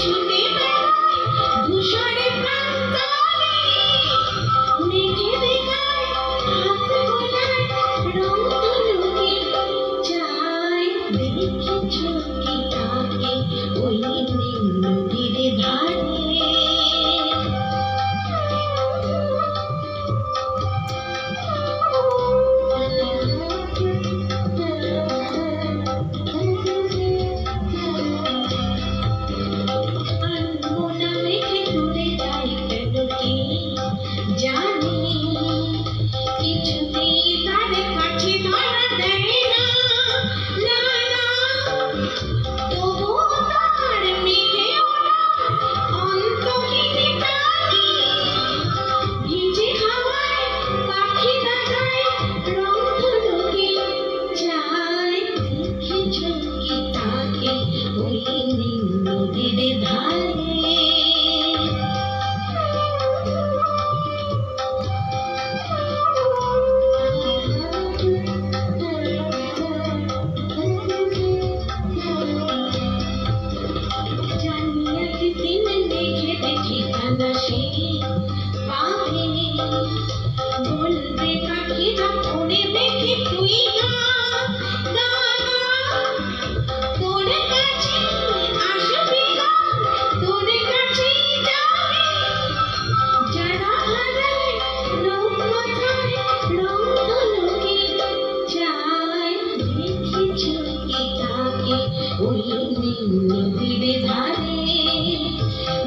ছুটে বেড়ায় ধূসরে প্রান্তরে, মেঘে দেখায় হাত গোলায় রং তুলুকে, চাই দেখেছো কি তাকে ওই নীল নদীর ধারে। জানি কিছুতেই তার কাছে ধরা দেয় না, না না, তবুও তার মেঘে ওঠা অন্তহীন টানে, ভিজে হাওয়ায় পাখি দেখায় রং ধনুকে, চায় দেখেছো কি তাকে ওই নীল নদীর ধারে। বলবে পাখিরা ওরে মেঘে তুই না, না না, তোর কাছে আসবে না, তোর কাছেই যাবে, যারা হারায় রূপকথায় রং ধনুকে, চায় দেখেছো কি তাকে ওই নীল নদীর ধারে।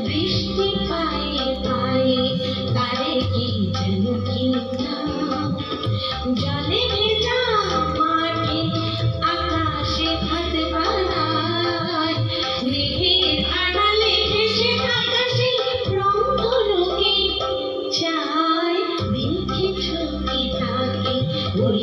বৃষ্টি পায়ে পায়ে তারে কি যেন কি নাম, জলে ভেজা মাঠে আকাশে ভাত বাড়ায়, মেঘের আড়ালে ভেসে থাকা সেই রং ধনুকে, চায় দেখেছো কি তাকে ওই